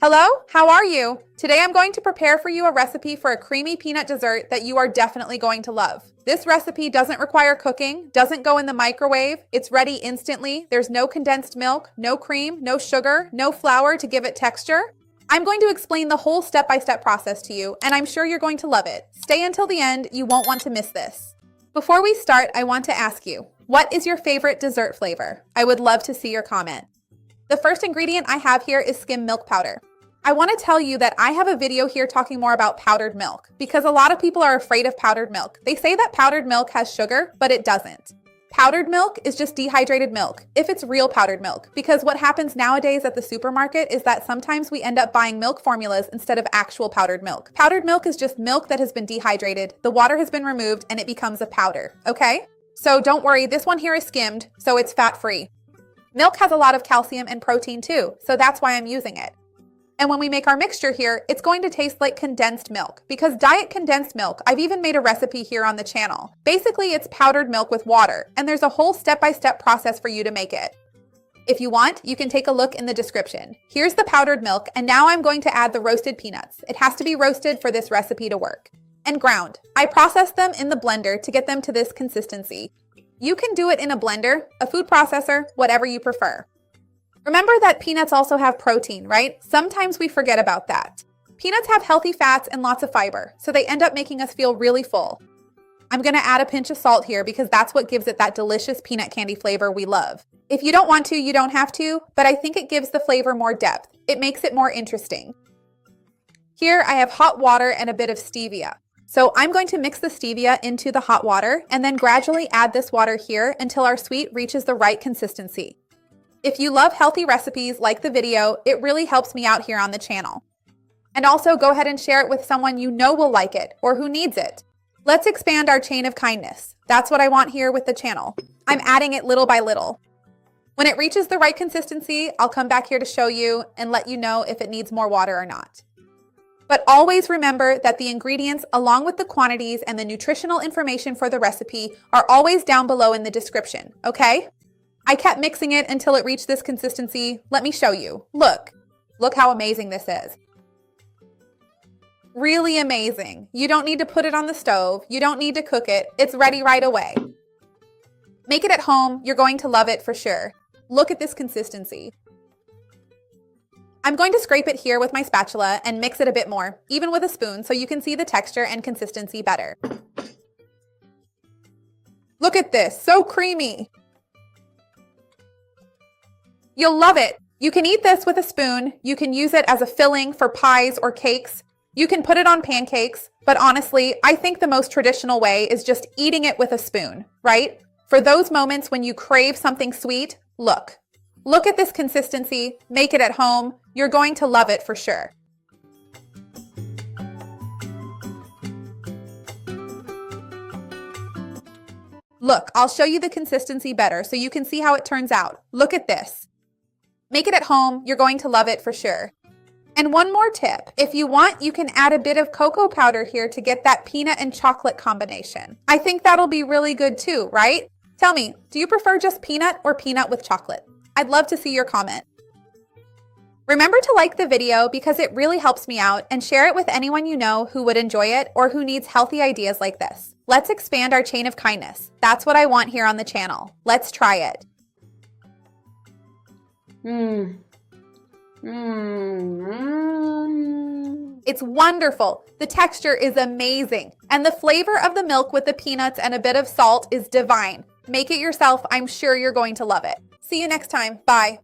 Hello, how are you? Today I'm going to prepare for you a recipe for a creamy peanut dessert that you are definitely going to love. This recipe doesn't require cooking, doesn't go in the microwave, it's ready instantly, there's no condensed milk, no cream, no sugar, no flour to give it texture. I'm going to explain the whole step-by-step process to you, and I'm sure you're going to love it. Stay until the end, you won't want to miss this. Before we start, I want to ask you, what is your favorite dessert flavor? I would love to see your comment. The first ingredient I have here is skim milk powder. I want to tell you that I have a video here talking more about powdered milk because a lot of people are afraid of powdered milk. They say that powdered milk has sugar, but it doesn't. Powdered milk is just dehydrated milk, if it's real powdered milk, because what happens nowadays at the supermarket is that sometimes we end up buying milk formulas instead of actual powdered milk. Powdered milk is just milk that has been dehydrated, the water has been removed, and it becomes a powder, okay? So don't worry, this one here is skimmed, so it's fat-free. Milk has a lot of calcium and protein too, so that's why I'm using it. And when we make our mixture here, it's going to taste like condensed milk because diet condensed milk, I've even made a recipe here on the channel. Basically, it's powdered milk with water, and there's a whole step-by-step process for you to make it. If you want, you can take a look in the description. Here's the powdered milk, and now I'm going to add the roasted peanuts. It has to be roasted for this recipe to work. And ground. I processed them in the blender to get them to this consistency. You can do it in a blender, a food processor, whatever you prefer. Remember that peanuts also have protein, right? Sometimes we forget about that. Peanuts have healthy fats and lots of fiber, so they end up making us feel really full. I'm going to add a pinch of salt here because that's what gives it that delicious peanut candy flavor we love. If you don't want to, you don't have to, but I think it gives the flavor more depth. It makes it more interesting. Here I have hot water and a bit of stevia. So I'm going to mix the stevia into the hot water and then gradually add this water here until our sweet reaches the right consistency. If you love healthy recipes like the video, it really helps me out here on the channel. And also go ahead and share it with someone you know will like it or who needs it. Let's expand our chain of kindness. That's what I want here with the channel. I'm adding it little by little. When it reaches the right consistency, I'll come back here to show you and let you know if it needs more water or not. But always remember that the ingredients along with the quantities and the nutritional information for the recipe are always down below in the description, okay? I kept mixing it until it reached this consistency. Let me show you. Look how amazing this is. Really amazing. You don't need to put it on the stove. You don't need to cook it. It's ready right away. Make it at home. You're going to love it for sure. Look at this consistency. I'm going to scrape it here with my spatula and mix it a bit more, even with a spoon, so you can see the texture and consistency better. Look at this, so creamy. You'll love it. You can eat this with a spoon. You can use it as a filling for pies or cakes. You can put it on pancakes, but honestly, I think the most traditional way is just eating it with a spoon, right? For those moments when you crave something sweet, look at this consistency, make it at home. You're going to love it for sure. Look, I'll show you the consistency better so you can see how it turns out. Look at this. Make it at home. You're going to love it for sure. And one more tip. If you want, you can add a bit of cocoa powder here to get that peanut and chocolate combination. I think that'll be really good too, right? Tell me, do you prefer just peanut or peanut with chocolate? I'd love to see your comment. Remember to like the video because it really helps me out and share it with anyone you know who would enjoy it or who needs healthy ideas like this. Let's expand our chain of kindness. That's what I want here on the channel. Let's try it. It's wonderful. The texture is amazing. And the flavor of the milk with the peanuts and a bit of salt is divine. Make it yourself. I'm sure you're going to love it. See you next time. Bye.